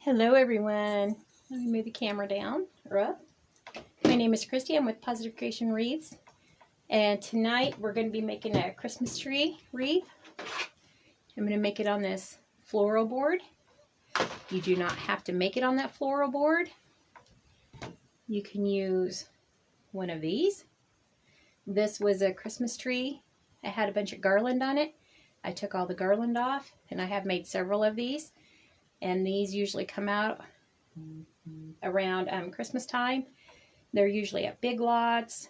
Hello everyone. Let me move the camera down or up. My name is Christy. I'm with Positive Creation Wreaths. And tonight we're going to be making a Christmas tree wreath. I'm going to make it on this floral board. You do not have to make it on that floral board. You can use one of these. This was a Christmas tree. I had a bunch of garland on it. I took all the garland off and I have made several of these. And these usually come out around Christmas time. They're usually at Big Lots,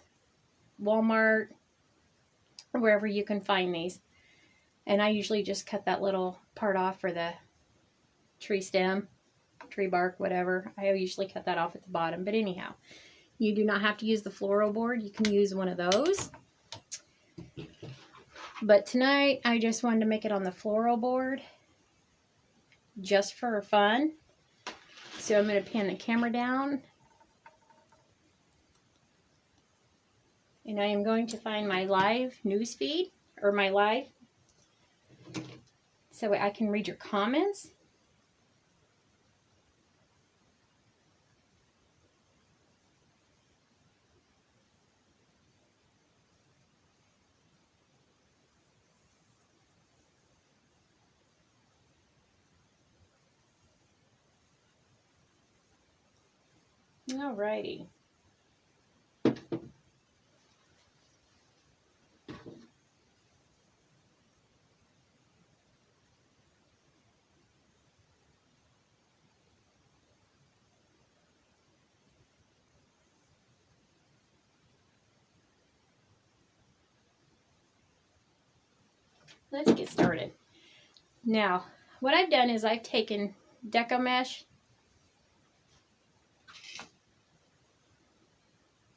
Walmart, or wherever you can find these. And I usually just cut that little part off for the tree stem, tree bark, whatever. I usually cut that off at the bottom. But anyhow, you do not have to use the floral board. You can use one of those. But tonight, I just wanted to make it on the floral board, just for fun. So I'm going to pan the camera down. And I am going to find my live news feed, or my live, so I can read your comments. Alrighty. Let's get started. Now, what I've done is I've taken deco mesh.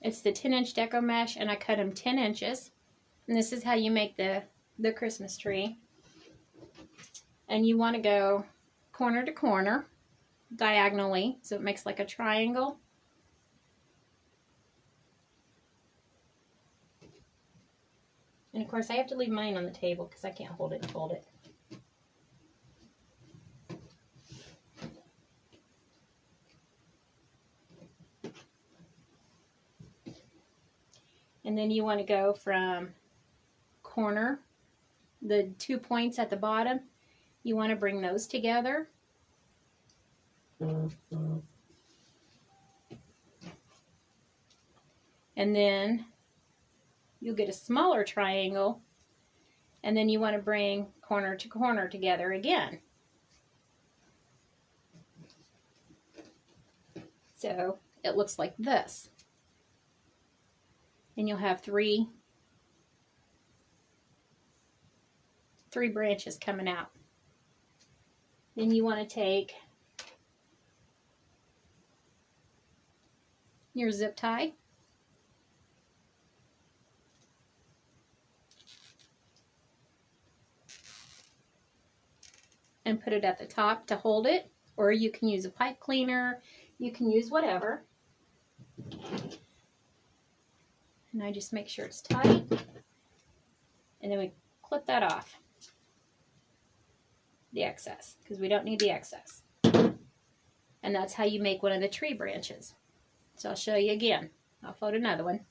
It's the 10-inch deco mesh, and I cut them 10 inches. And this is how you make the Christmas tree. And you want to go corner to corner, diagonally, so it makes like a triangle. And of course, I have to leave mine on the table because I can't hold it and fold it. And then you want to go from corner, the 2 points at the bottom, you want to bring those together. And then you'll get a smaller triangle, and then you want to bring corner to corner together again. So it looks like this. And you'll have three branches coming out. Then you want to take your zip tie and put it at the top to hold it, or you can use a pipe cleaner, you can use whatever. And I just make sure it's tight, and then we clip that off, the excess, because we don't need the excess. And that's how you make one of the tree branches. So I'll show you again. I'll fold another one.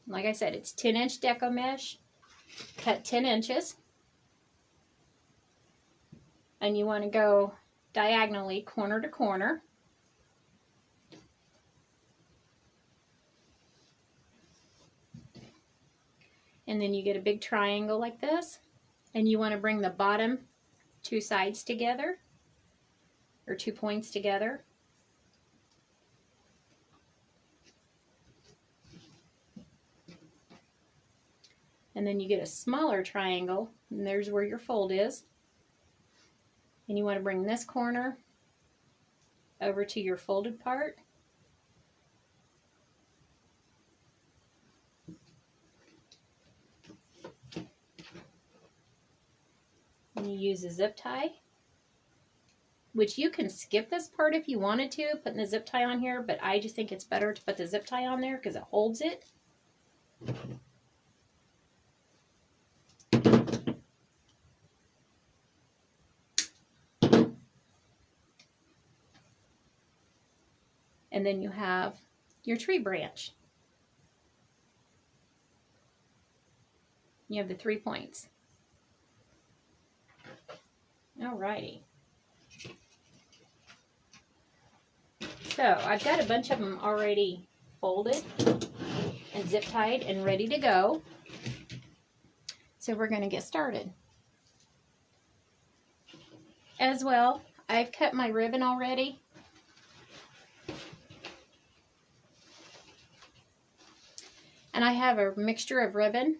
Like I said, it's 10-inch deco mesh, cut 10 inches. And you want to go diagonally, corner to corner. And then you get a big triangle like this. And you want to bring the bottom 2 sides together, or 2 points together. And then you get a smaller triangle, and there's where your fold is. And you want to bring this corner over to your folded part. And you use a zip tie, which you can skip this part if you wanted to, putting the zip tie on here, but I just think it's better to put the zip tie on there because it holds it. And then you have your tree branch. You have the 3 points. Alrighty. So I've got a bunch of them already folded and zip tied and ready to go. So we're going to get started. As well, I've cut my ribbon already. And I have a mixture of ribbon.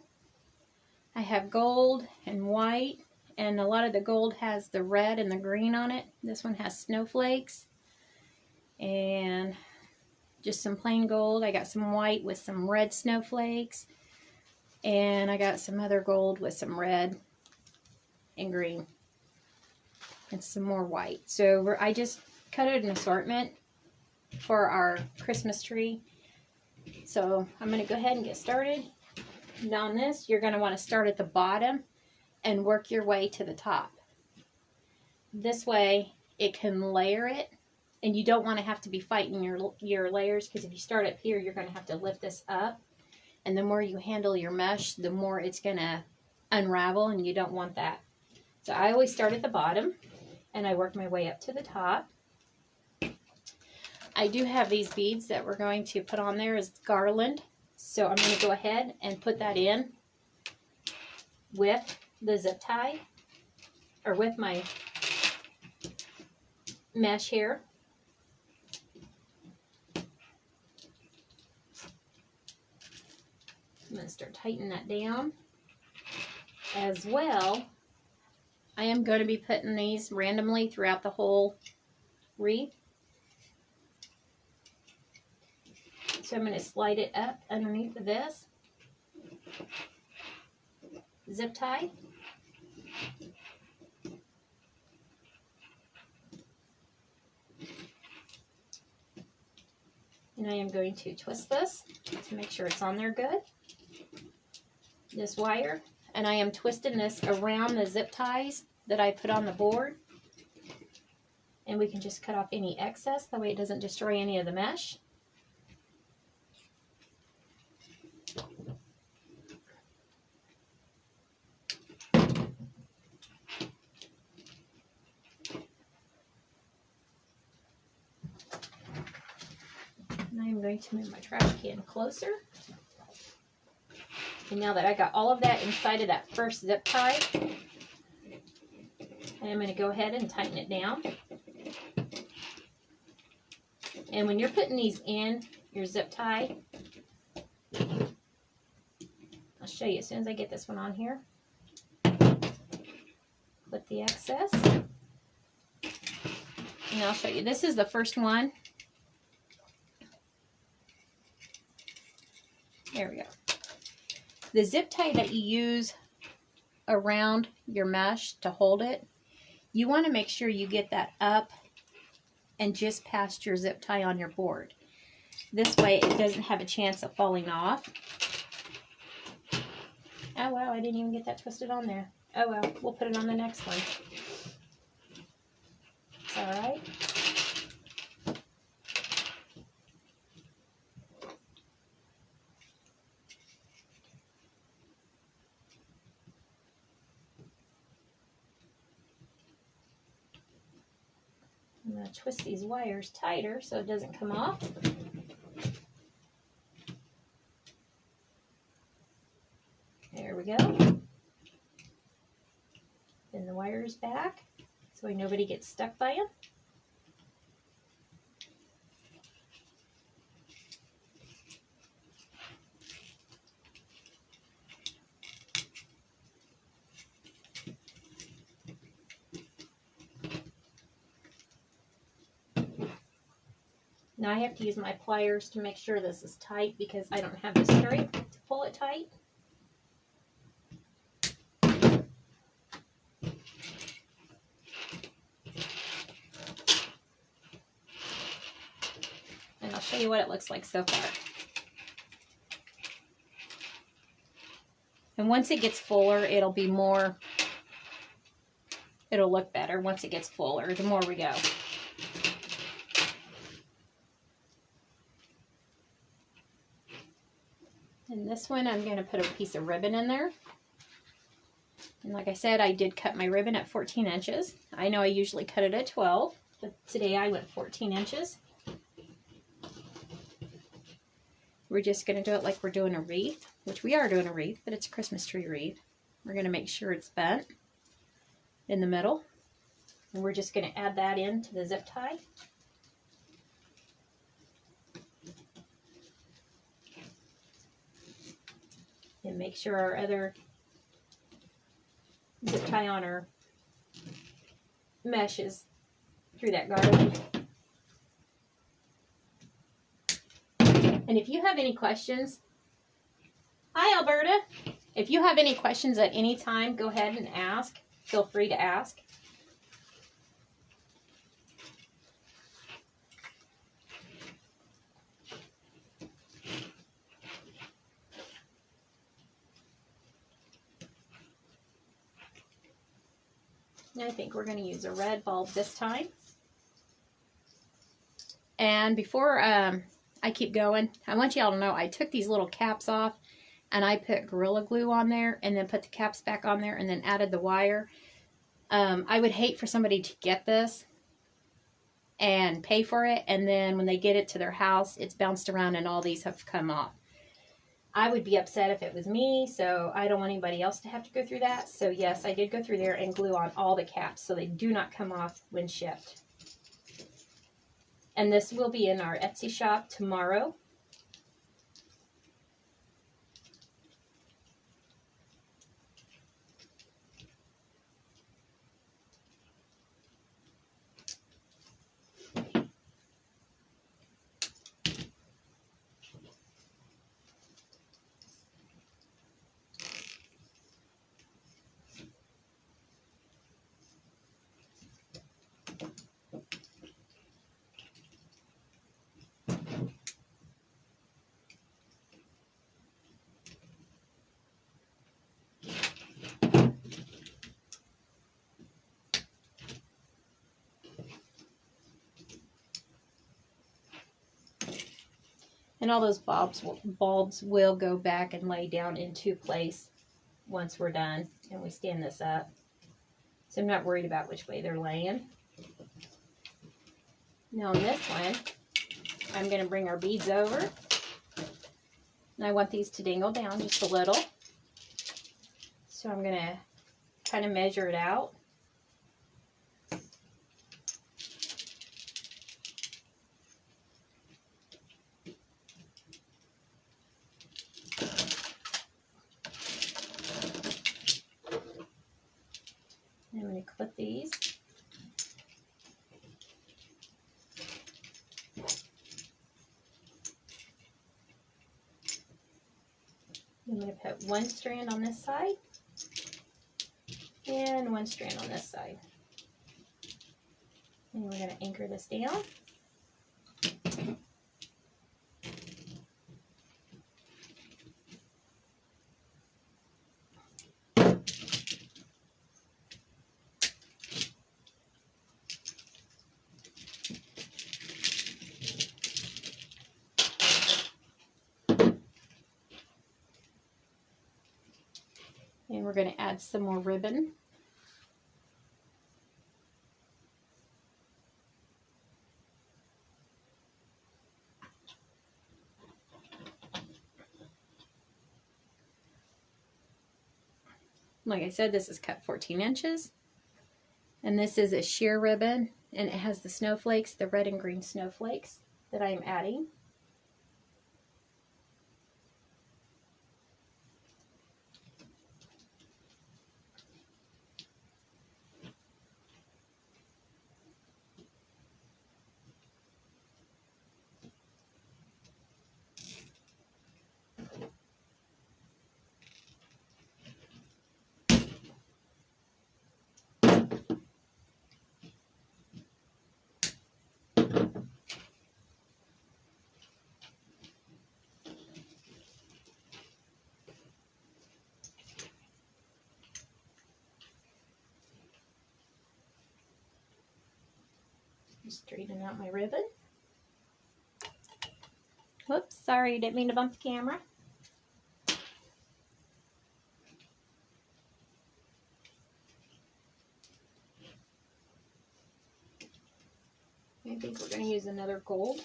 I have gold and white, and a lot of the gold has the red and the green on it. This one has snowflakes and just some plain gold. I got some white with some red snowflakes, and I got some other gold with some red and green and some more white. So I just cut it an assortment for our Christmas tree. So I'm going to go ahead and get started. Now on this, you're going to want to start at the bottom and work your way to the top. This way it can layer it, and you don't want to have to be fighting your layers, because if you start up here, you're going to have to lift this up, and the more you handle your mesh, the more it's going to unravel, and you don't want that. So I always start at the bottom and I work my way up to the top. I do have these beads that we're going to put on there as garland. So I'm going to go ahead and put that in with the zip tie, or with my mesh here. I'm going to start tightening that down. As well, I am going to be putting these randomly throughout the whole wreath. So I'm going to slide it up underneath of this, zip tie, and I am going to twist this to make sure it's on there good, this wire, and I am twisting this around the zip ties that I put on the board, and we can just cut off any excess, that way it doesn't destroy any of the mesh. And I am going to move my trash can closer. And now that I got all of that inside of that first zip tie, I am going to go ahead and tighten it down. And when you're putting these in your zip tie, I'll show you as soon as I get this one on here. Clip the excess. And I'll show you. This is the first one. There we go. The zip tie that you use around your mesh to hold it, you want to make sure you get that up and just past your zip tie on your board. This way it doesn't have a chance of falling off. Oh wow, I didn't even get that twisted on there. Oh well, we'll put it on the next one. It's alright. I'm going to twist these wires tighter so it doesn't come off. There we go. Then the wires back so nobody gets stuck by them. Now I have to use my pliers to make sure this is tight because I don't have the strength to pull it tight. And I'll show you what it looks like so far. And once it gets fuller, it'll be more, it'll look better once it gets fuller, the more we go. And this one, I'm going to put a piece of ribbon in there. And like I said, I did cut my ribbon at 14 inches. I know I usually cut it at 12, but today I went 14 inches. We're just going to do it like we're doing a wreath, which we are doing a wreath, but it's a Christmas tree wreath. We're going to make sure it's bent in the middle. And we're just going to add that into the zip tie. And make sure our other zip tie on our mesh is through that garland. And if you have any questions, hi Alberta, if you have any questions at any time, go ahead and ask. Feel free to ask. I think we're going to use a red bulb this time. And before I keep going, I want y'all to know I took these little caps off and I put Gorilla Glue on there and then put the caps back on there and then added the wire. I would hate for somebody to get this and pay for it, and then when they get it to their house, it's bounced around and all these have come off. I would be upset if it was me, so I don't want anybody else to have to go through that. So yes, I did go through there and glue on all the caps so they do not come off when shipped. And this will be in our Etsy shop tomorrow. And all those bulbs will go back and lay down into place once we're done and we stand this up. So I'm not worried about which way they're laying. Now on this one, I'm going to bring our beads over. And I want these to dangle down just a little. So I'm going to kind of measure it out. I'm going to clip these. I'm going to put one strand on this side and one strand on this side. And we're going to anchor this down. And we're going to add some more ribbon. Like I said, this is cut 14 inches. And this is a sheer ribbon, and it has the snowflakes, the red and green snowflakes that I am adding. Straighten out my ribbon. Whoops, sorry, didn't mean to bump the camera. I think we're going to use another gold.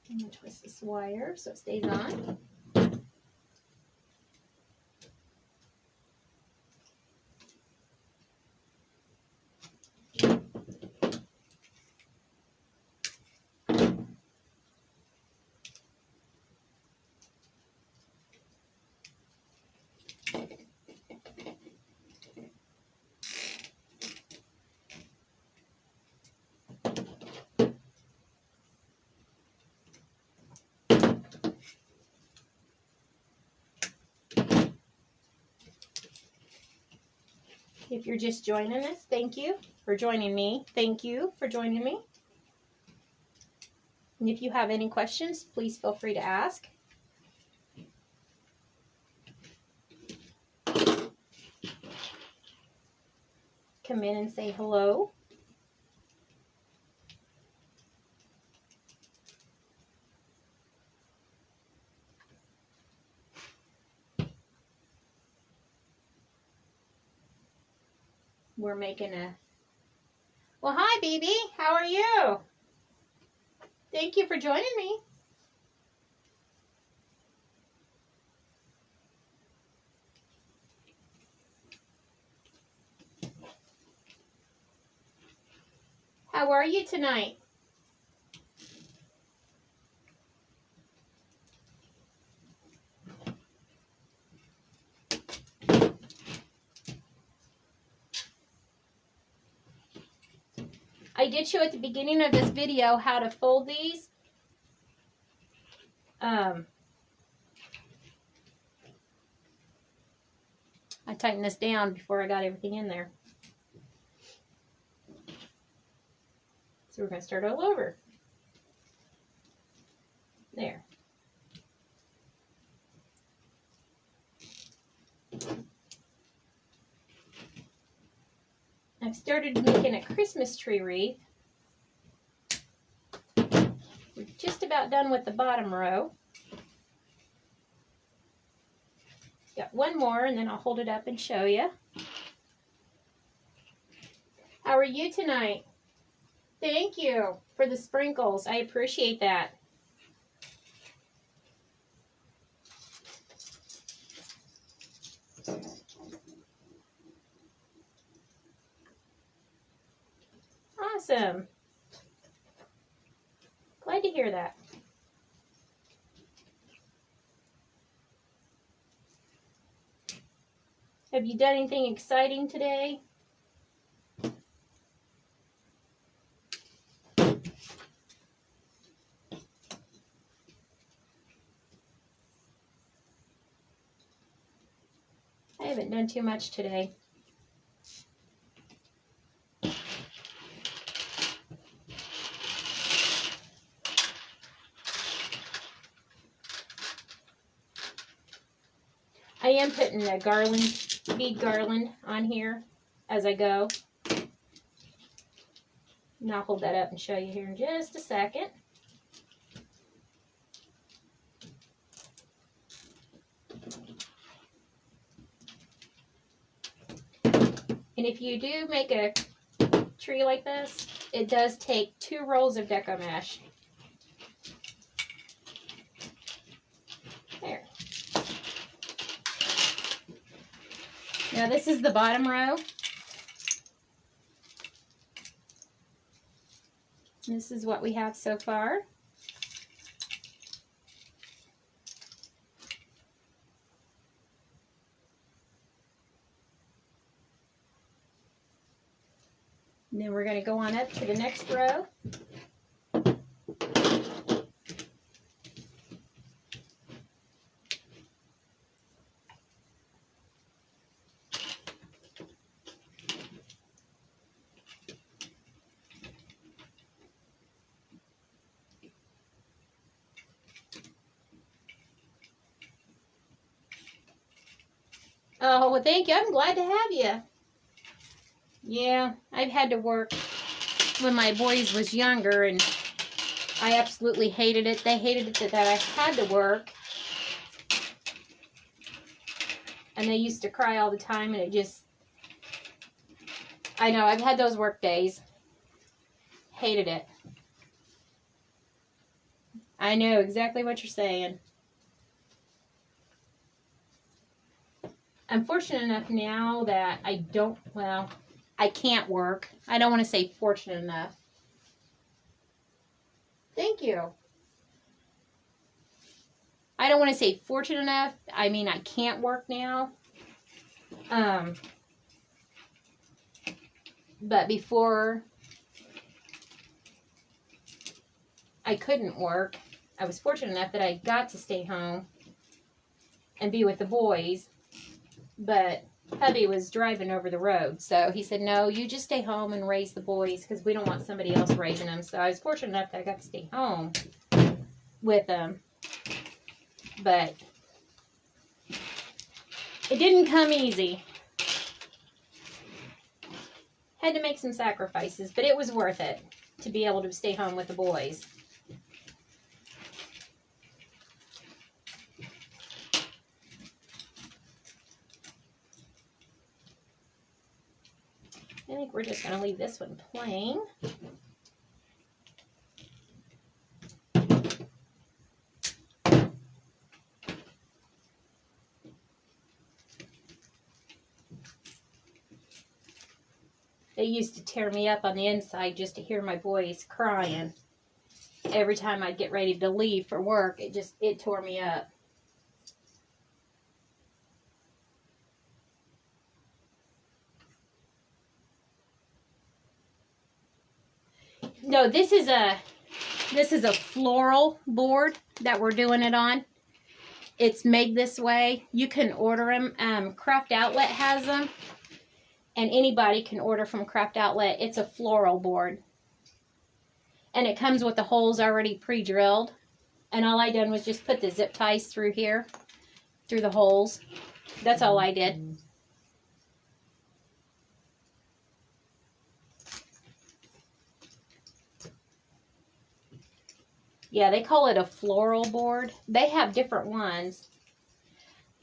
I'm going to twist this wire so it stays on. If you're just joining us, thank you for joining me. Thank you for joining me. And if you have any questions, please feel free to ask. Come in and say hello. We're making a... Well, hi, BB. How are you? Thank you for joining me. How are you tonight? I did show at the beginning of this video how to fold these. I tightened this down before I got everything in there. So we're going to start all over. There. I've started making a Christmas tree wreath. We're just about done with the bottom row. Got one more and then I'll hold it up and show you. How are you tonight? Thank you for the sprinkles. I appreciate that. Awesome. Glad to hear that. Have you done anything exciting today? I haven't done too much today. I am putting a garland, bead garland on here as I go. And I'll hold that up and show you here in just a second. And if you do make a tree like this, it does take 2 rolls of deco mesh. There. Now this is the bottom row. This is what we have so far. And then we're going to go on up to the next row. Oh, well, thank you. I'm glad to have you. Yeah, I've had to work when my boys was younger, and I absolutely hated it. They hated it that I had to work. And they used to cry all the time, and it just... I know, I've had those work days. Hated it. I know exactly what you're saying. I'm fortunate enough now that I don't... Well, I can't work. I don't want to say fortunate enough. Thank you. I don't want to say fortunate enough. I mean, I can't work now. But before I couldn't work, I was fortunate enough that I got to stay home and be with the boys. But hubby was driving over the road, so he said, no, you just stay home and raise the boys because we don't want somebody else raising them. So I was fortunate enough that I got to stay home with them. But it didn't come easy. Had to make some sacrifices, but it was worth it to be able to stay home with the boys. I think we're just going to leave this one plain. They used to tear me up on the inside just to hear my boys crying. Every time I'd get ready to leave for work, it tore me up. No, this is a floral board that we're doing it on. It's made this way. You can order them. Craft Outlet has them. And anybody can order from Craft Outlet. It's a floral board. And it comes with the holes already pre-drilled. And all I done was just put the zip ties through here, through the holes. That's all I did. Yeah, they call it a floral board. They have different ones.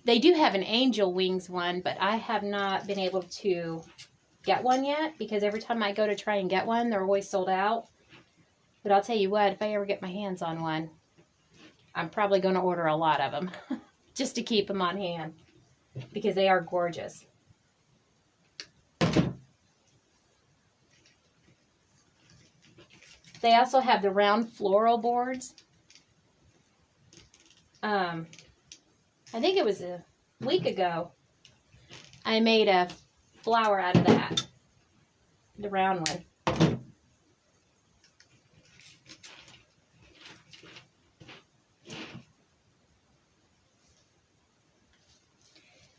They do have an angel wings one, but I have not been able to get one yet because every time I go to try and get one, they're always sold out. But I'll tell you what, if I ever get my hands on one, I'm probably going to order a lot of them just to keep them on hand because they are gorgeous. They also have the round floral boards. I think it was a week ago, I made a flower out of that, the round one.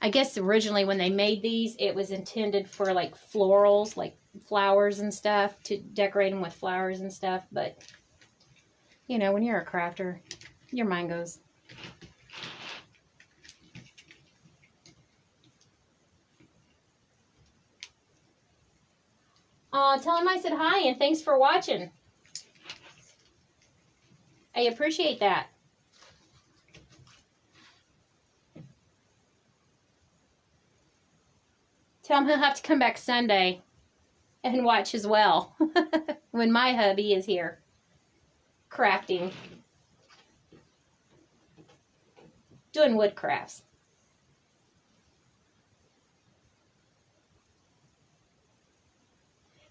I guess originally when they made these, it was intended for like florals, like flowers and stuff, to decorate them with flowers and stuff. But, you know, when you're a crafter, your mind goes. Tell him I said hi and thanks for watching. I appreciate that. Tell him he'll have to come back Sunday and watch as well when my hubby is here crafting, doing wood crafts.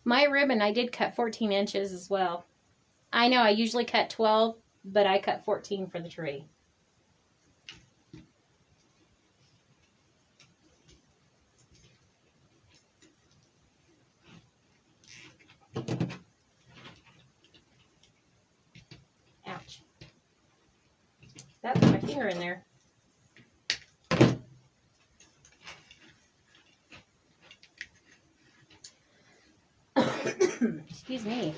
My ribbon, I did cut 14 inches as well. I know I usually cut 12, but I cut 14 for the tree. Ouch. That put my finger in there. Excuse me.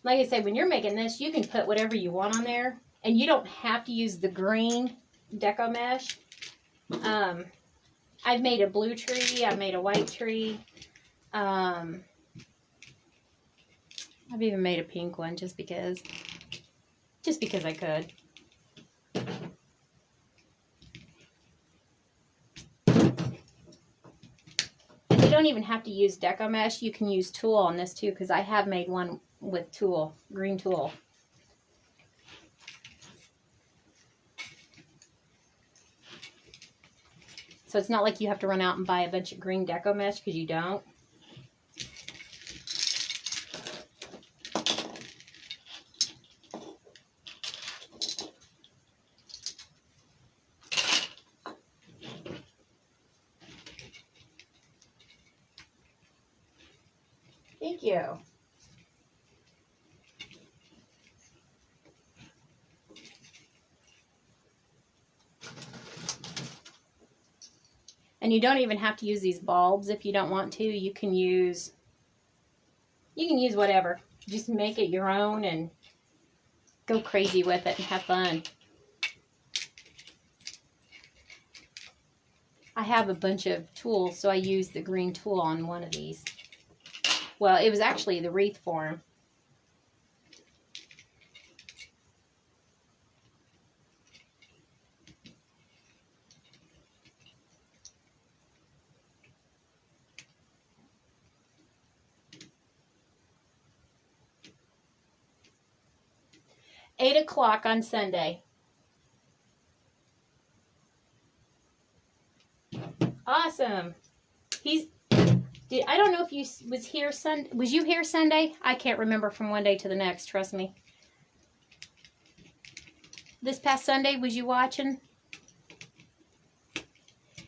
like I said, when you're making this, you can put whatever you want on there, and you don't have to use the green deco mesh. I've made a blue tree. I've made a white tree. I've even made a pink one just because I could. And you don't even have to use deco mesh. You can use tulle on this too, because I have made one with tulle, green tulle. So it's not like you have to run out and buy a bunch of green deco mesh, because you don't. Thank you. And you don't even have to use these bulbs if you don't want to. You can use whatever. Just make it your own and go crazy with it and have fun. I have a bunch of tools, so I used the green tulle on one of these. Well, it was actually the wreath form. $8 o'clock on Sunday. Awesome. I don't know if you was here Sunday. Was you here Sunday? I can't remember from one day to the next, trust me. This past Sunday, was you watching?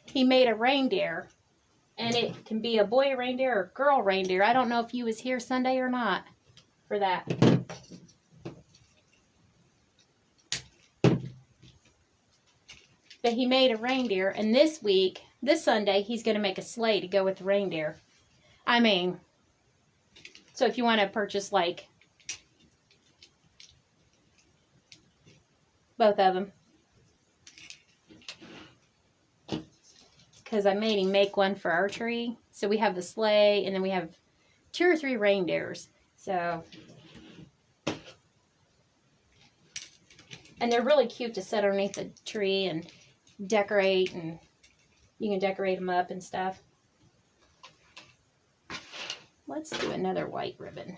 He made a reindeer, and it can be a boy reindeer or girl reindeer. I don't know if you was here Sunday or not for that. But he made a reindeer, and this Sunday, he's going to make a sleigh to go with the reindeer. I mean, so if you want to purchase, like, both of them. Because I made him make one for our tree. So we have the sleigh, and then we have 2 or 3 reindeers. So, and they're really cute to set underneath the tree and decorate, and you can decorate them up and stuff. Let's do another white ribbon.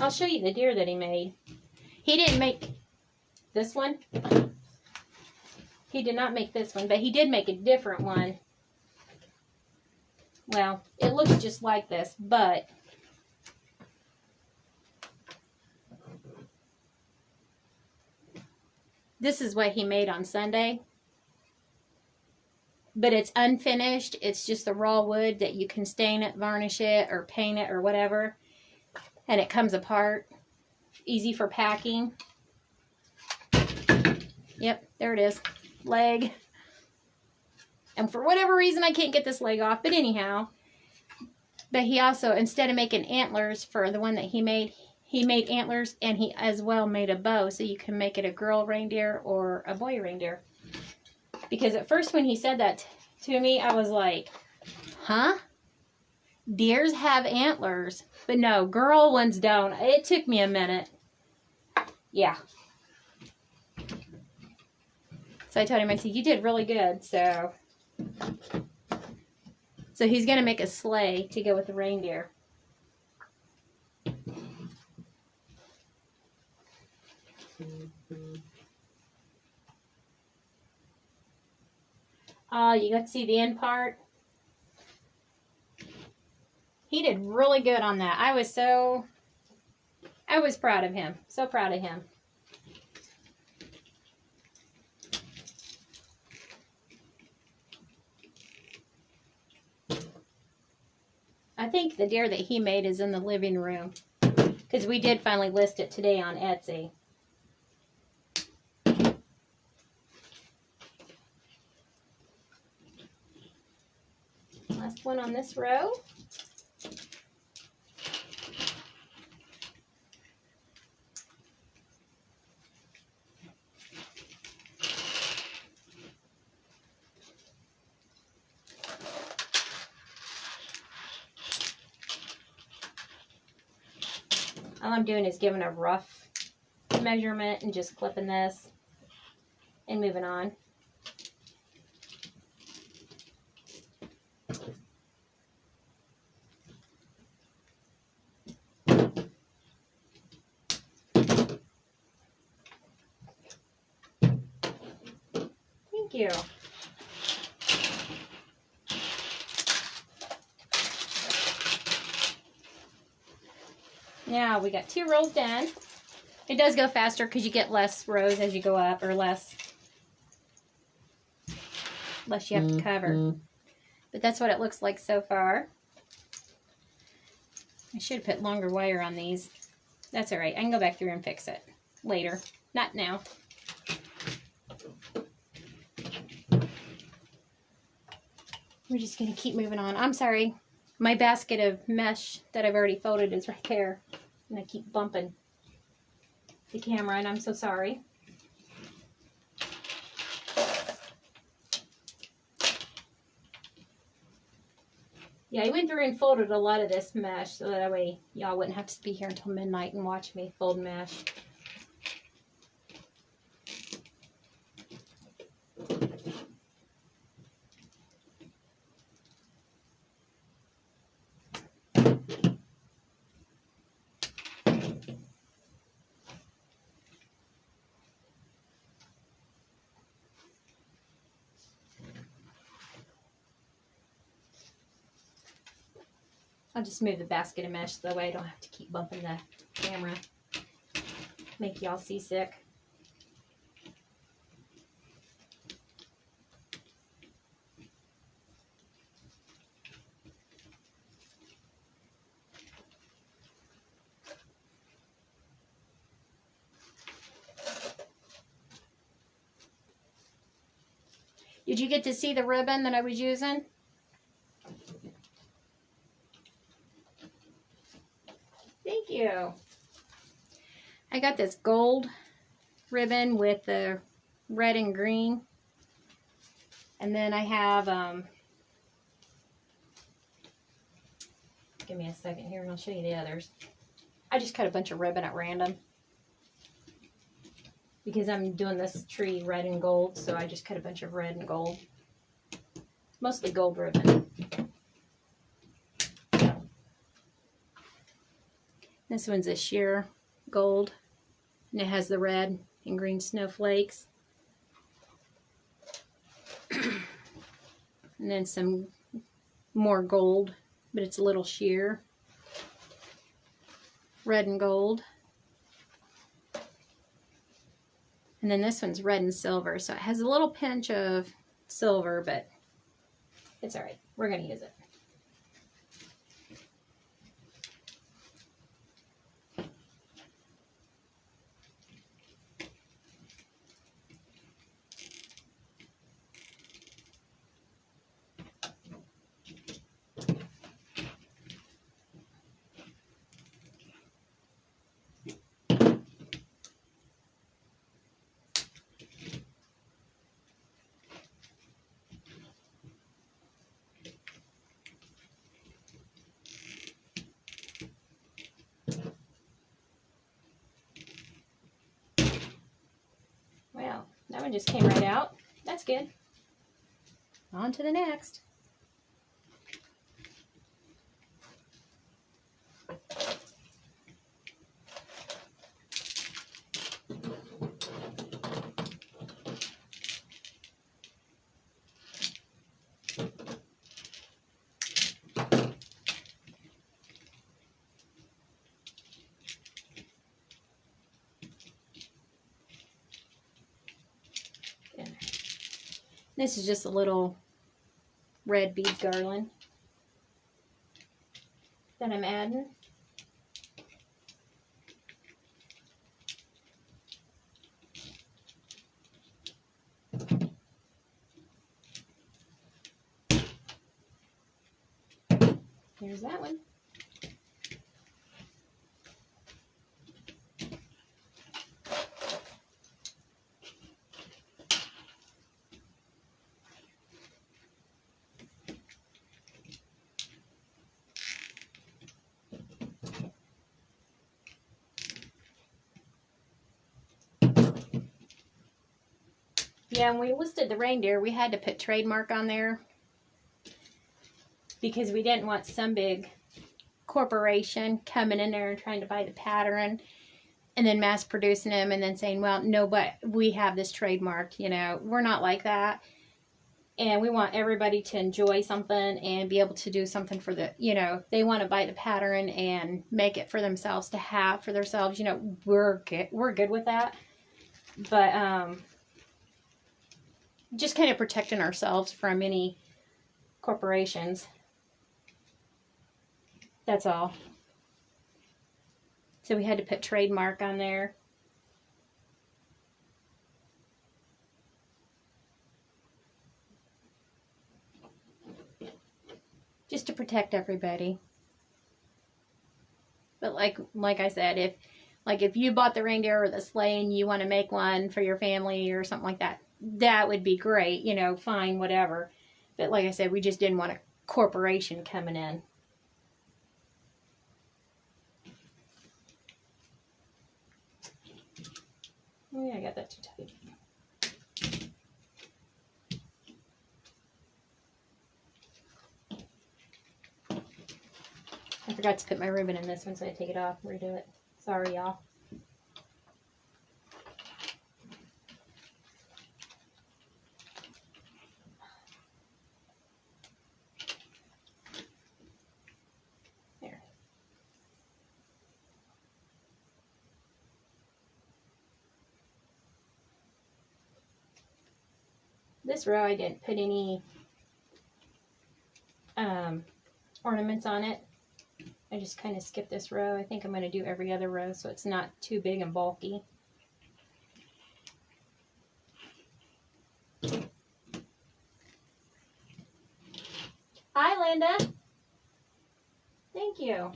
I'll show you the deer that he made. He didn't make this one. He did not make this one, but he did make a different one. Well, it looks just like this, but this is what he made on Sunday. But it's unfinished. It's just the raw wood that you can stain it, varnish it, or paint it, or whatever. And it comes apart. Easy for packing. Yep, there it is. Leg. And for whatever reason, I can't get this leg off. But anyhow. But he also, instead of making antlers for the one that he made antlers, and he as well made a bow. So you can make it a girl reindeer or a boy reindeer. Because at first when he said that to me, I was like, huh? Deers have antlers. But no, girl ones don't. It took me a minute. Yeah. So I told him, I said, you did really good. So he's going to make a sleigh to go with the reindeer. You got to see the end part? He did really good on that. I was proud of him. So proud of him. I think the deer that he made is in the living room, because we did finally list it today on Etsy. Last one on this row. All I'm doing is giving a rough measurement and just clipping this and moving on. Thank you. Now we got 2 rows done. It does go faster because you get less rows as you go up, or less you have to cover. But that's what it looks like so far. I should have put longer wire on these. That's all right. I can go back through and fix it later. Not now. We're just going to keep moving on. I'm sorry. My basket of mesh that I've already folded is right there. And I keep bumping the camera, and I'm so sorry. Yeah, I went through and folded a lot of this mesh so that way y'all wouldn't have to be here until midnight and watch me fold mesh. I'll just move the basket of mesh so that way I don't have to keep bumping the camera. Make y'all seasick. Did you get to see the ribbon that I was using? Thank you. I got this gold ribbon with the red and green. And then I have, give me a second here and I'll show you the others. I just cut a bunch of ribbon at random, because I'm doing this tree red and gold, so I just cut a bunch of red and gold. Mostly gold ribbon. This one's a sheer gold, and it has the red and green snowflakes. And then some more gold, but it's a little sheer. Red and gold. And then this one's red and silver, so it has a little pinch of silver, but it's all right. We're going to use it. Well, that one just came right out. That's good. On to the next. This is just a little red bead garland that I'm adding. Here's that one. Yeah, when we listed the reindeer, we had to put trademark on there because we didn't want some big corporation coming in there and trying to buy the pattern and then mass producing them and then saying, well, no, but we have this trademark. You know, we're not like that. And we want everybody to enjoy something and be able to do something for the, you know, they want to buy the pattern and make it for themselves to have for themselves. You know, we're good with that. But just kind of protecting ourselves from any corporations. That's all. So we had to put trademark on there. Just to protect everybody. But like I said, if you bought the reindeer or the sleigh and you want to make one for your family or something like that, that would be great, you know, fine, whatever. But like I said, we just didn't want a corporation coming in. Oh yeah, I got that too tight. I forgot to put my ribbon in this one, so I take it off and redo it. Sorry, y'all. There. This row, I didn't put any ornaments on it. I just kind of skipped this row. I think I'm going to do every other row so it's not too big and bulky. Hi, Linda. Thank you.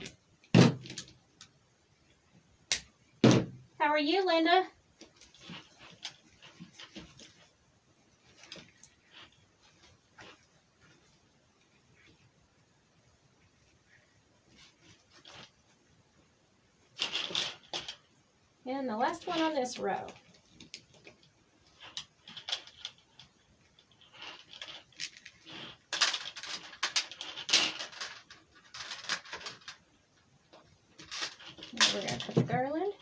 How are you, Linda? And the last one on this row. Now we're going to put the garland.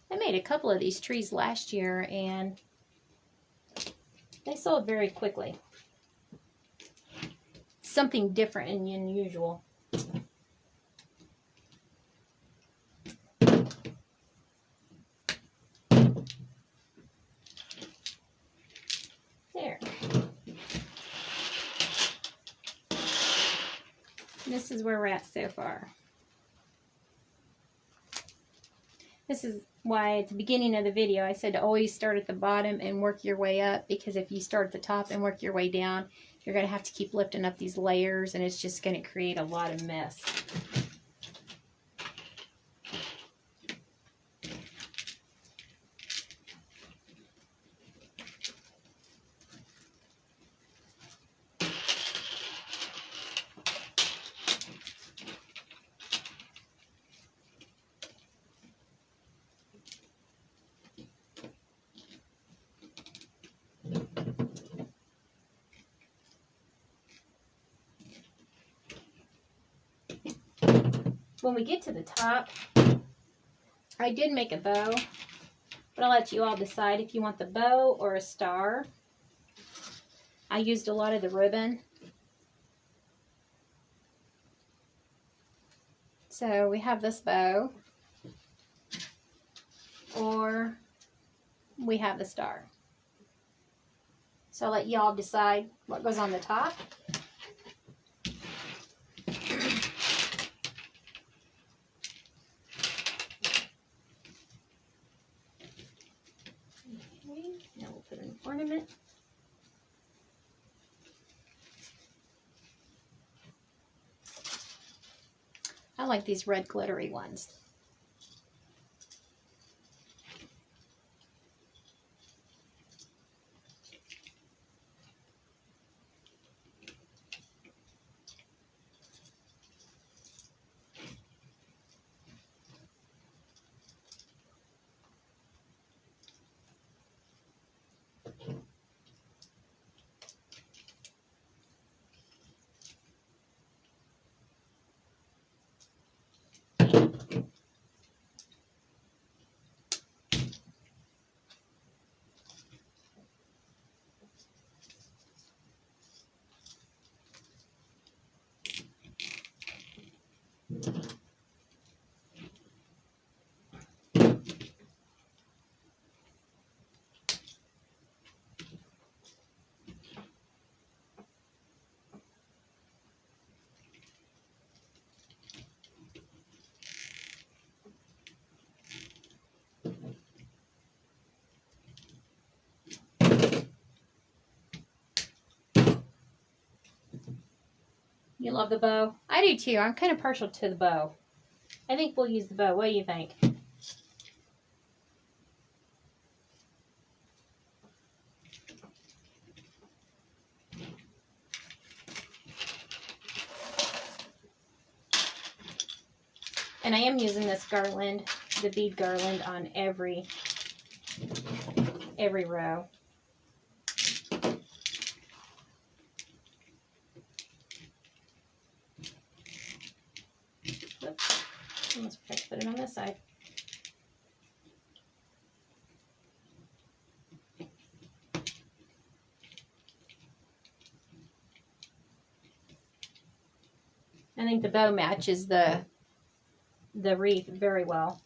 I made a couple of these trees last year and they sold very quickly. Something different and unusual. There. This is where we're at so far. This is why at the beginning of the video I said to always start at the bottom and work your way up, because if you start at the top and work your way down, you're going to have to keep lifting up these layers and it's just going to create a lot of mess. When we get to the top, I did make a bow, but I'll let you all decide if you want the bow or a star. I used a lot of the ribbon. So we have this bow. or we have the star. So I'll let y'all decide what goes on the top. Now we'll put an ornament. I like these red glittery ones. You love the bow? I do too. I'm kind of partial to the bow. I think we'll use the bow. What do you think? And I am using this garland, the bead garland, on every row. Oops. Almost forgot to put it on this side. I think the bow matches the wreath very well.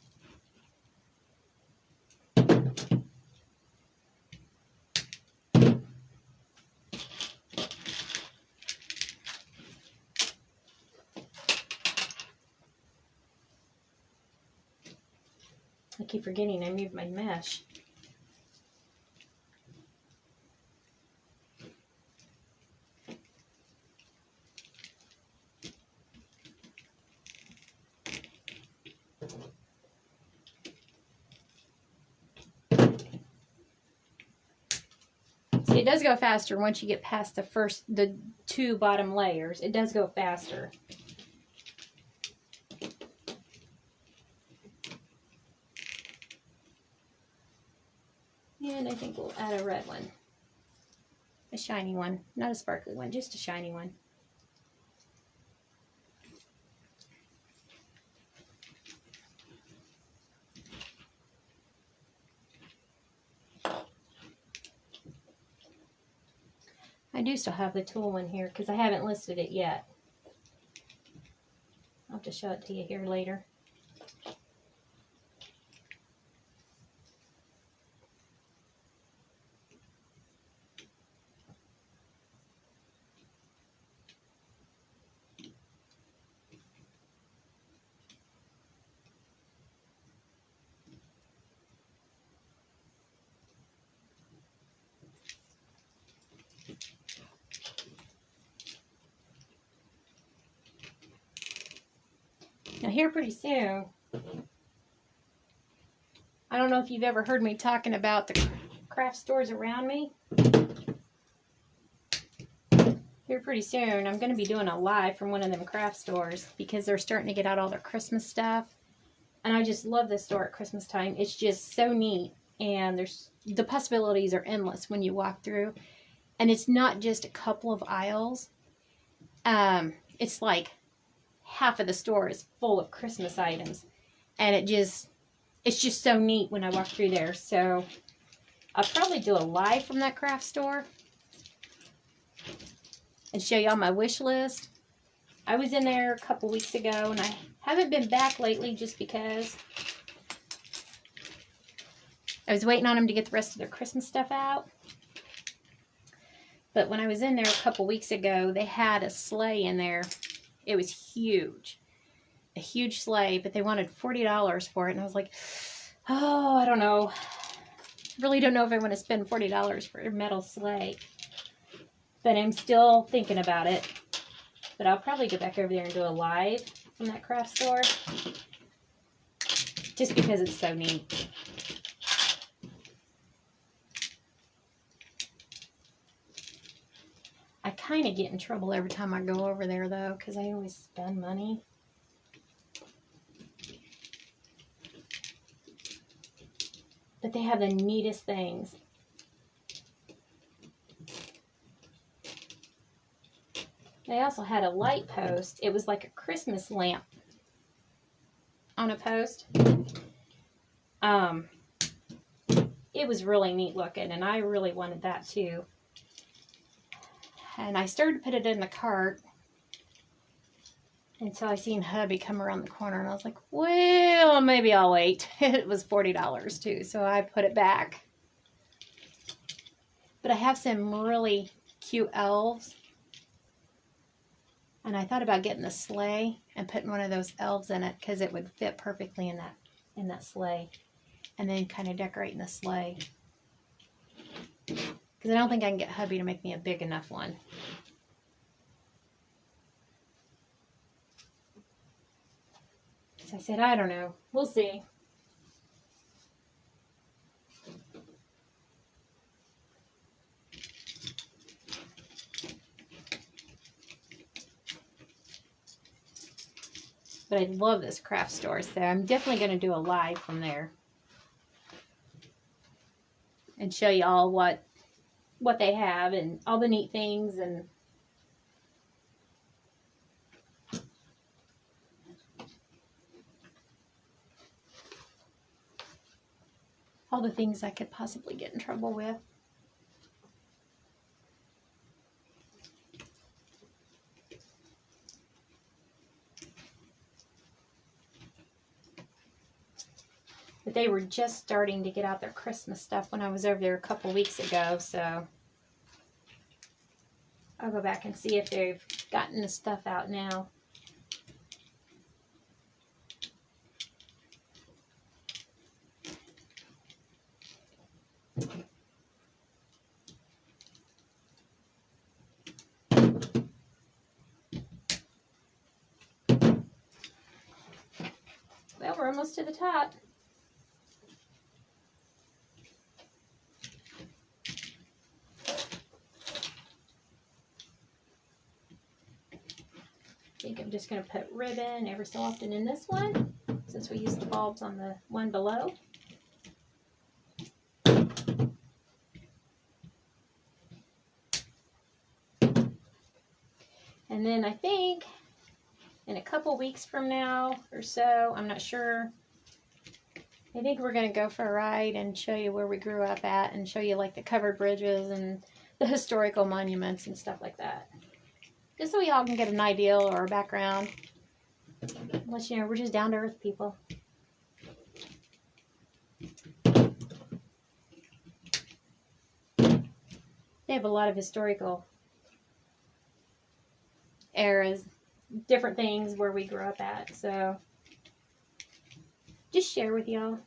I keep forgetting I moved my mesh. See, it does go faster once you get past the two bottom layers. It does go faster. And I think we'll add a red one. A shiny one. Not a sparkly one, just a shiny one. I do still have the tool in here because I haven't listed it yet. I'll have to show it to you here later. Now here pretty soon, I don't know if you've ever heard me talking about the craft stores around me. Here pretty soon, I'm going to be doing a live from one of them craft stores because they're starting to get out all their Christmas stuff. And I just love this store at Christmas time. It's just so neat. And the possibilities are endless when you walk through. And it's not just a couple of aisles. It's like half of the store is full of Christmas items. And it's just so neat when I walk through there. So I'll probably do a live from that craft store and show y'all my wish list. I was in there a couple weeks ago and I haven't been back lately just because I was waiting on them to get the rest of their Christmas stuff out. But when I was in there a couple weeks ago, they had a sleigh in there. It was huge. A huge sleigh, but they wanted $40 for it. And I was like, oh, I don't know. Really don't know if I want to spend $40 for a metal sleigh. But I'm still thinking about it. But I'll probably go back over there and do a live from that craft store. Just because it's so neat. I kind of get in trouble every time I go over there, though, because I always spend money. But they have the neatest things. They also had a light post. It was like a Christmas lamp on a post. It was really neat looking, and I really wanted that too. And I started to put it in the cart until I seen hubby come around the corner, and I was like, well, maybe I'll wait. It was $40 too, so I put it back. But I have some really cute elves, and I thought about getting the sleigh and putting one of those elves in it because it would fit perfectly in that sleigh, and then kind of decorating the sleigh. Because I don't think I can get hubby to make me a big enough one. So I said, I don't know. We'll see. But I love this craft store, so I'm definitely going to do a live from there. And show you all what they have and all the neat things and all the things I could possibly get in trouble with. But they were just starting to get out their Christmas stuff when I was over there a couple weeks ago, so I'll go back and see if they've gotten the stuff out now. Well, we're almost to the top. I think I'm just going to put ribbon every so often in this one, since we used the bulbs on the one below. And then I think in a couple weeks from now or so, I'm not sure, I think we're going to go for a ride and show you where we grew up at and show you like the covered bridges and the historical monuments and stuff like that. Just so we all can get an idea or a background. Unless, you know, we're just down to earth people. They have a lot of historical eras, different things where we grew up at, so just share with y'all.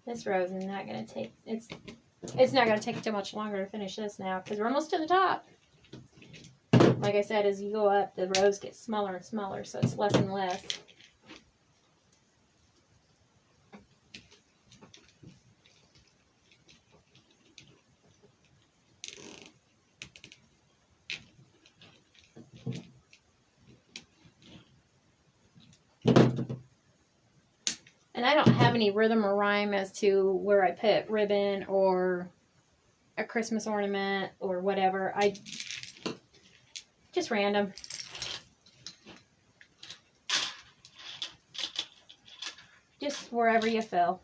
This rose is not going to take, it's not going to take too much longer to finish this now because we're almost to the top. Like I said, as you go up, the rose gets smaller and smaller, so it's less and less. And I don't have any rhythm or rhyme as to where I put ribbon or a Christmas ornament or whatever. I just random. Just wherever you feel.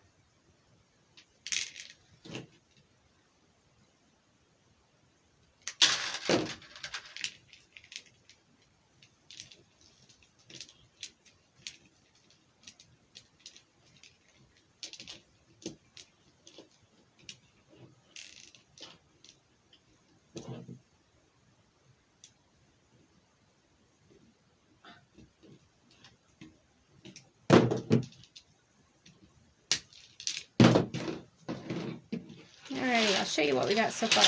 Alrighty, I'll show you what we got so far.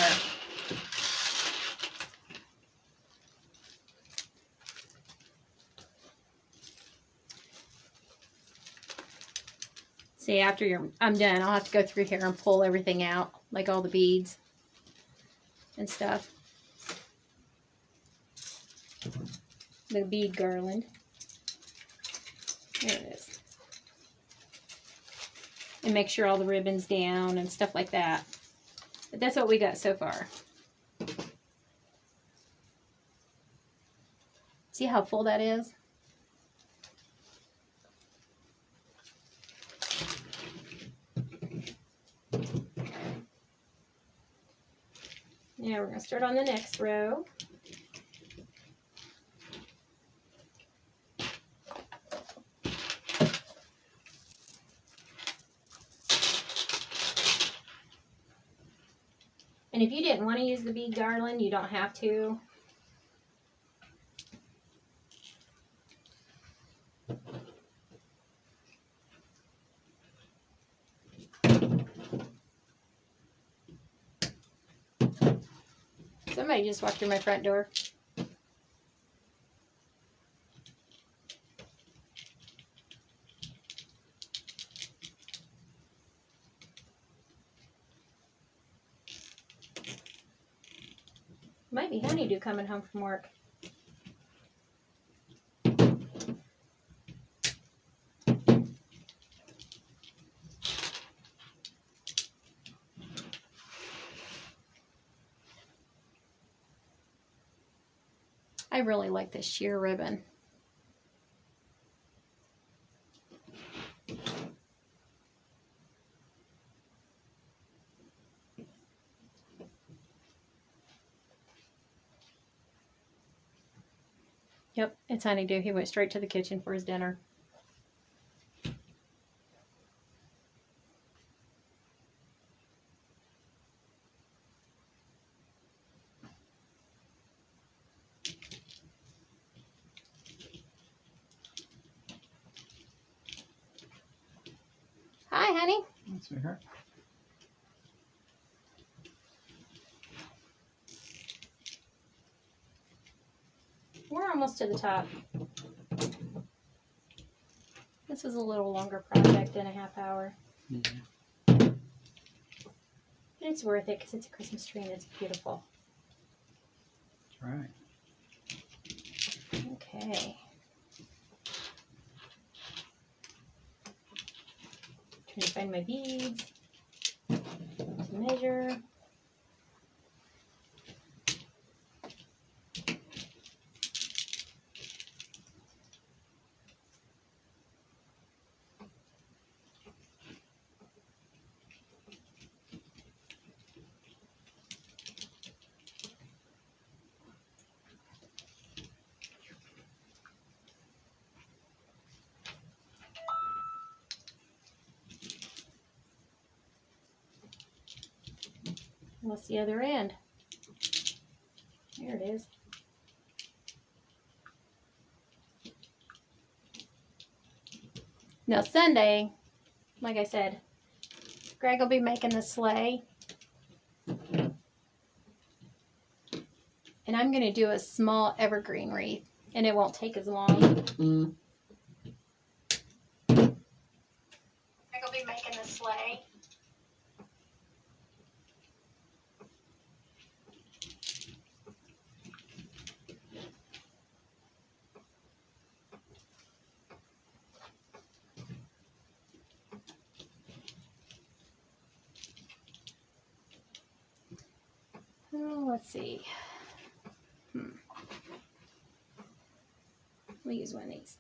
See, after I'm done, I'll have to go through here and pull everything out, like all the beads and stuff. The bead garland. There it is. And make sure all the ribbon's down and stuff like that. But that's what we got so far. See how full that is? Now we're going to start on the next row. And if you didn't want to use the bead garland, you don't have to. Somebody just walked through my front door. Might be Honeydew coming home from work. I really like this sheer ribbon. Yep, it's Honeydew. He went straight to the kitchen for his dinner. Hi, honey. Let's see here. We're almost to the top. This was a little longer project than a half hour. Mm-hmm. But it's worth it because it's a Christmas tree and it's beautiful. That's right. Okay. Trying to find my beads. To measure. What's the other end? There it is. Now Sunday, like I said, Greg will be making the sleigh. And I'm going to do a small evergreen wreath. And it won't take as long. Mm. Greg will be making the sleigh. let's see. We'll use one of these.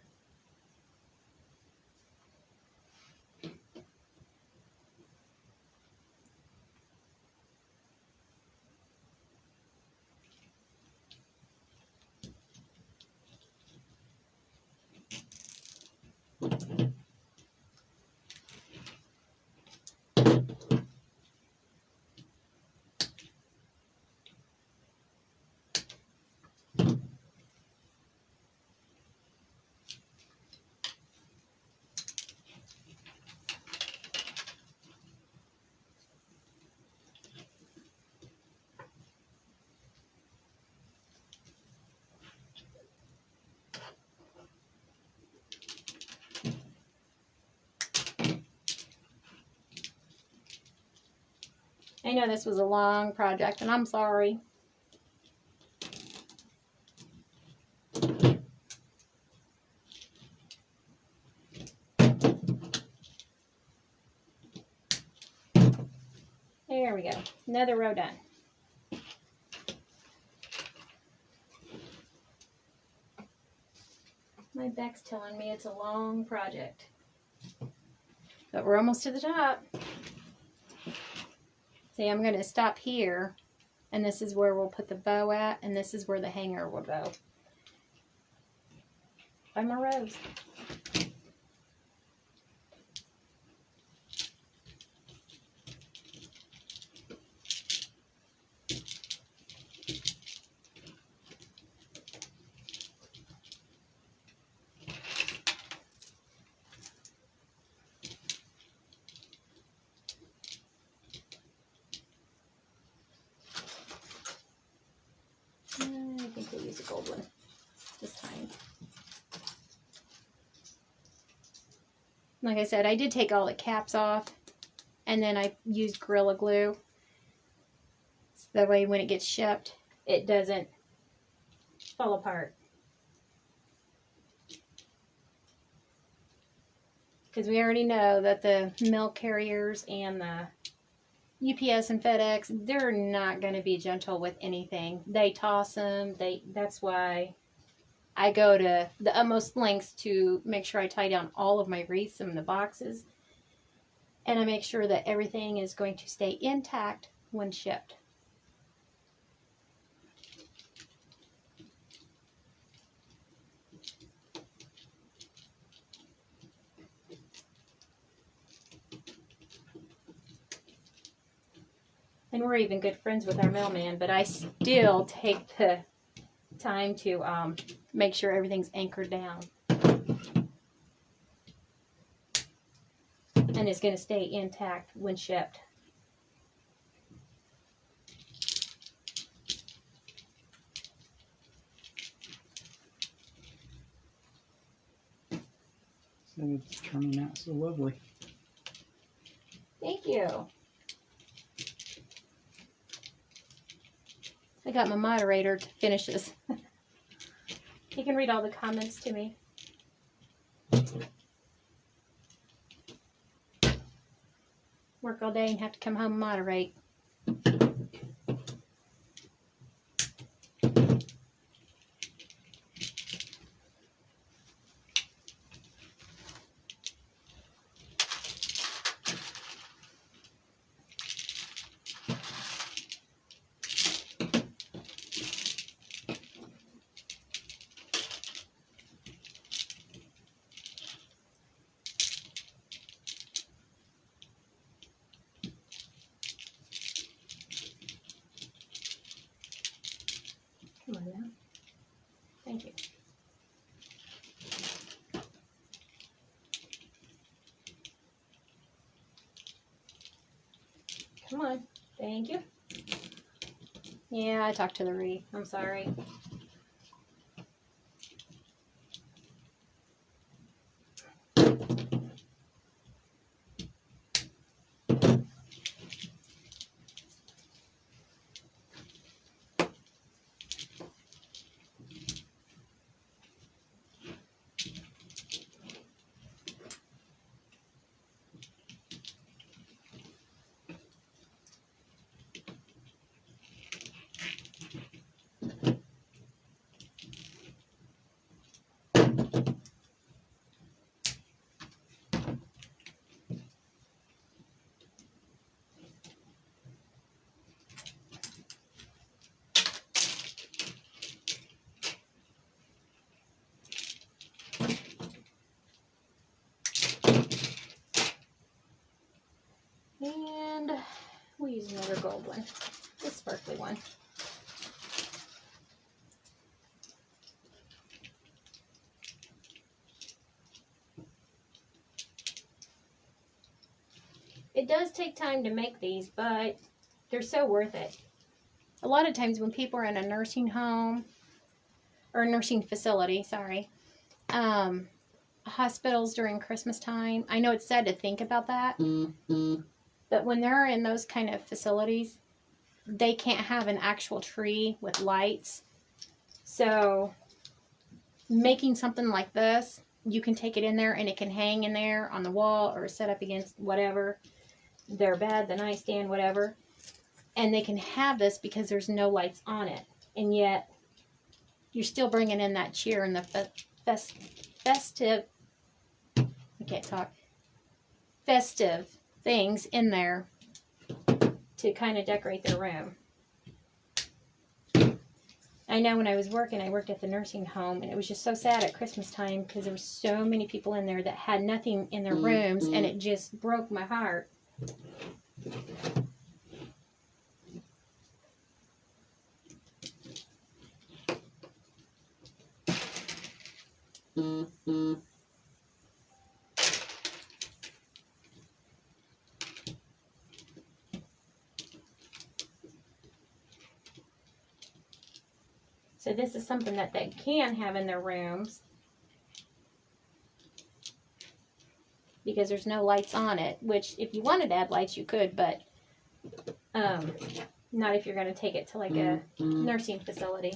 I know this was a long project, and I'm sorry. There we go. Another row done. My back's telling me it's a long project. But we're almost to the top. See, I'm going to stop here, and this is where we'll put the bow at, and this is where the hanger will go. 5 more rows. I think we'll use a gold one this time. Like I said, I did take all the caps off, and then I used Gorilla Glue. So that way when it gets shipped, it doesn't fall apart. Because we already know that the mail carriers and the UPS and FedEx, they're not going to be gentle with anything. They toss them. That's why I go to the utmost lengths to make sure I tie down all of my wreaths in the boxes. And I make sure that everything is going to stay intact when shipped. And we're even good friends with our mailman, but I still take the time to make sure everything's anchored down. And it's going to stay intact when shipped. So it's turning out so lovely. Thank you. I got my moderator to finish this. He can read all the comments to me. Work all day and have to come home and moderate. Come on now. Thank you. Come on. Thank you. Yeah, I talked to the wreath. I'm sorry. gold one, this sparkly one. It does take time to make these, but they're so worth it. A lot of times when people are in a nursing home, or a nursing facility, sorry, hospitals during Christmas time, I know it's sad to think about that, but when they're in those kind of facilities, they can't have an actual tree with lights. So making something like this, you can take it in there and it can hang in there on the wall or set up against whatever, their bed, the nightstand, whatever. And they can have this because there's no lights on it. And yet you're still bringing in that cheer and the festive, I can't talk, festive things in there to kind of decorate their room. I know when I was working, I worked at the nursing home, and it was just so sad at Christmas time because there were so many people in there that had nothing in their rooms, and it just broke my heart. So this is something that they can have in their rooms because there's no lights on it, which if you wanted to add lights, you could, but not if you're going to take it to like a nursing facility.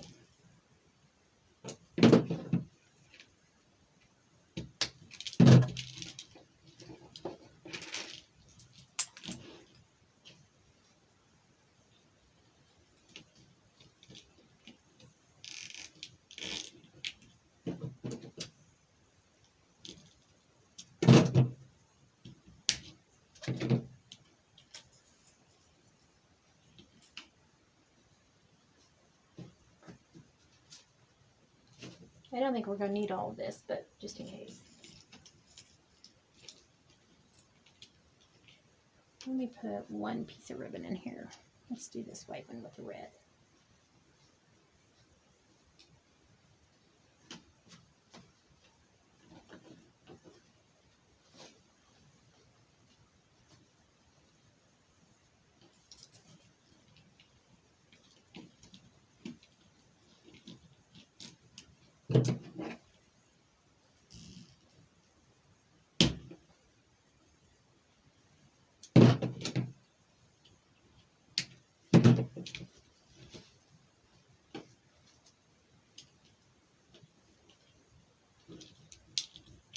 I don't think we're going to need all of this, but just in case. Let me put one piece of ribbon in here. Let's do this white one with the red.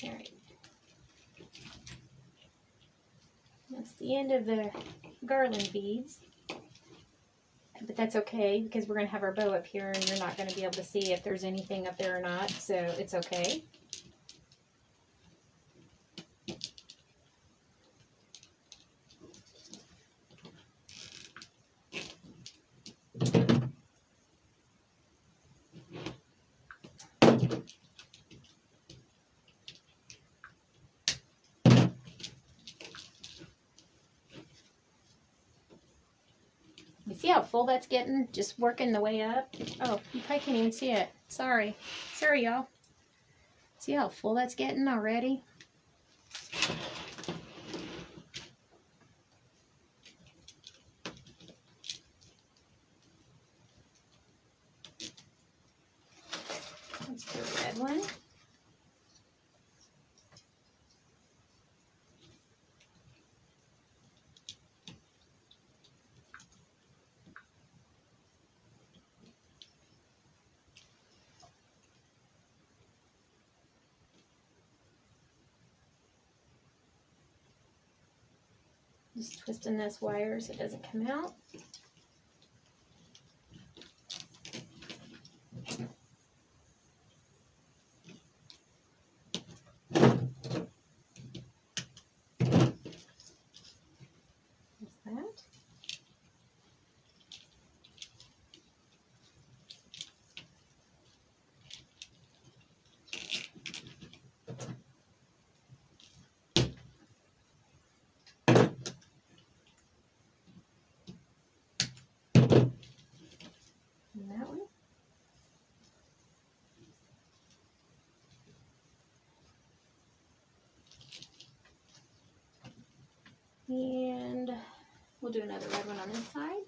Alright. That's the end of the garland beads. But that's okay because we're going to have our bow up here and you're not going to be able to see if there's anything up there or not, so it's okay. You see how full that's getting? Just working the way up. Oh, you probably can't even see it. Sorry. Sorry, y'all. See how full that's getting already? That's the red one. Just twisting this wire so it doesn't come out. There's that. And we'll do another red one on this side.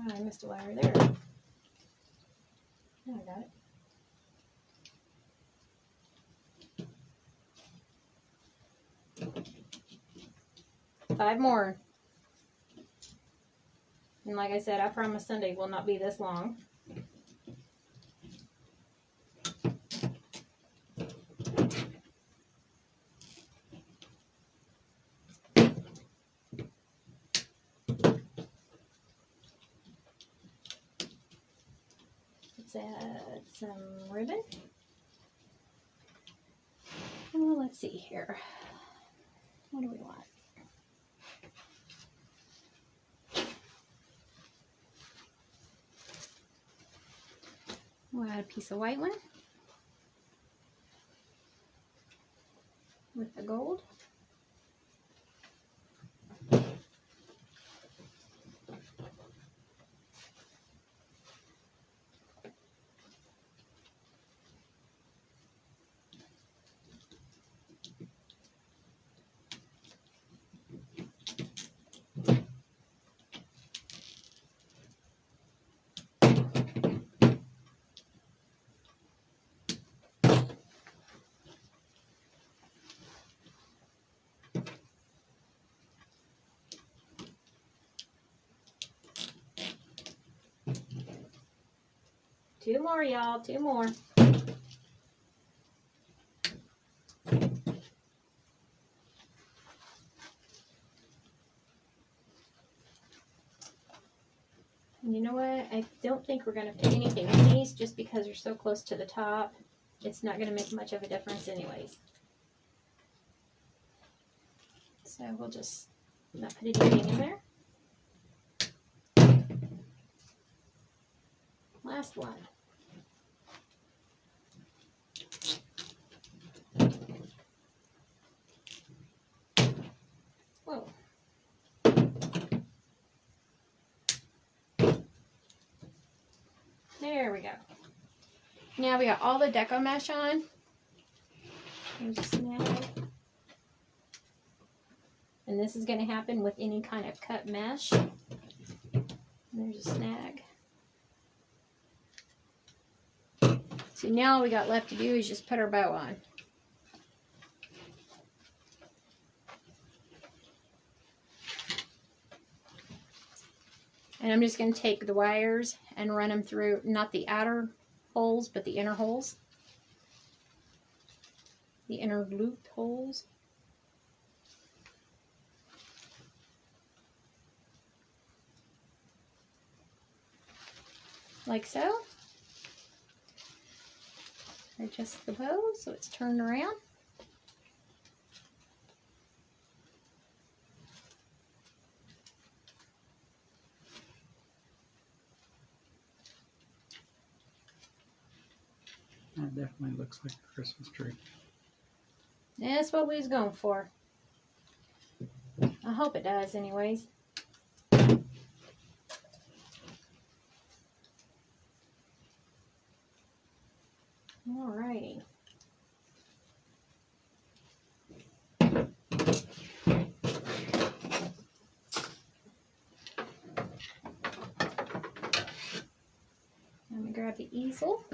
Oh, I missed a wire there. Oh, I got it. 5 more. And like I said, I promise Sunday will not be this long. Let's add some ribbon. Well, let's see here. What do we want? We'll add a piece of white one with the gold. Two more, y'all. 2 more. And you know what? I don't think we're going to put anything in these just because they're so close to the top. It's not going to make much of a difference anyways. So we'll just not put anything in there. Last one. Whoa. There we go. Now we got all the deco mesh on. There's a snag. And this is going to happen with any kind of cut mesh. There's a snag. So now all we got left to do is just put our bow on. And I'm just going to take the wires and run them through, not the outer holes, but the inner holes. The inner looped holes. Like so. Adjust the bow so it's turned around. That definitely looks like a Christmas tree. That's what we was going for. I hope it does anyways. Alrighty. Let me grab the easel.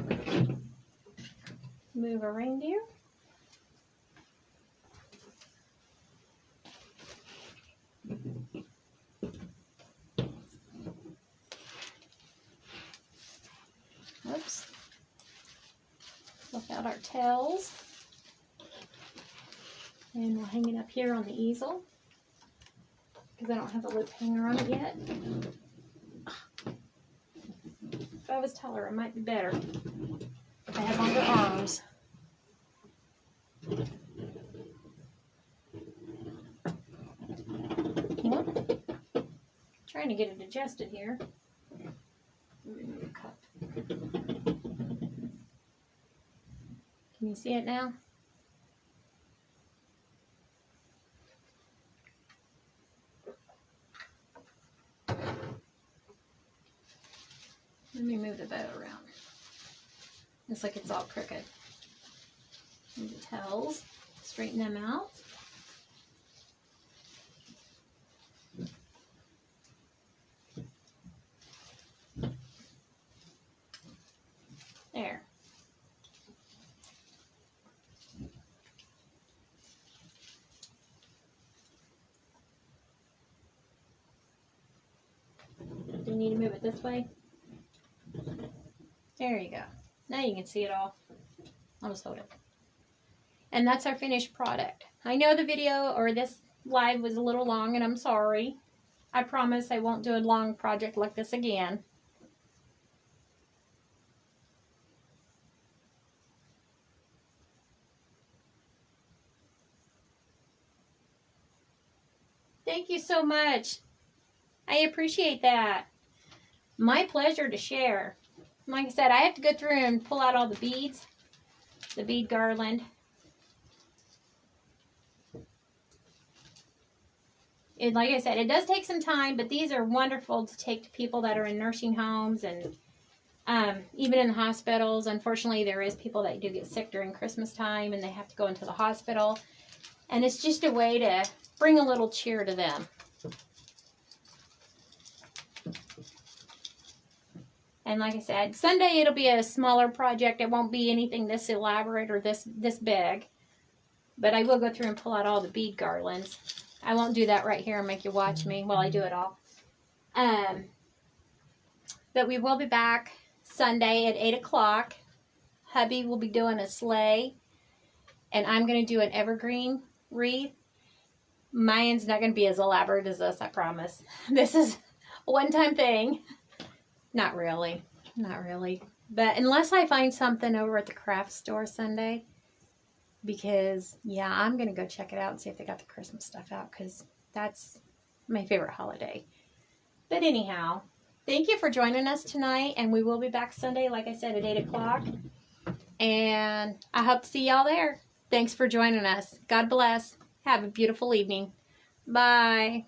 Move a reindeer. Whoops. Flip out our tails. And we'll hang it up here on the easel. Because I don't have a loop hanger on it yet. I was taller, it might be better. I have longer arms. Yep. Trying to get it adjusted here. Remove the cup. Can you see it now? Let me move the bow around. Looks like it's all crooked. Move the tails, straighten them out. There. Do you need to move it this way? There you go. Now you can see it all. I'll just hold it. And that's our finished product. I know the video or this live was a little long and I'm sorry. I promise I won't do a long project like this again. Thank you so much. I appreciate that. My pleasure to share. Like I said, I have to go through and pull out all the beads, the bead garland. And like I said, it does take some time, but these are wonderful to take to people that are in nursing homes and even in the hospitals. Unfortunately, there is people that do get sick during Christmas time and they have to go into the hospital. And it's just a way to bring a little cheer to them. And like I said, Sunday it'll be a smaller project. It won't be anything this elaborate or this big. But I will go through and pull out all the bead garlands. I won't do that right here and make you watch me while I do it all. But we will be back Sunday at 8 o'clock. Hubby will be doing a sleigh. And I'm going to do an evergreen wreath. Mine's not going to be as elaborate as this, I promise. This is a one-time thing. Not really. Not really. But unless I find something over at the craft store Sunday. Because, yeah, I'm going to go check it out and see if they got the Christmas stuff out. Because that's my favorite holiday. But anyhow, thank you for joining us tonight. And we will be back Sunday, like I said, at 8 o'clock. And I hope to see y'all there. Thanks for joining us. God bless. Have a beautiful evening. Bye.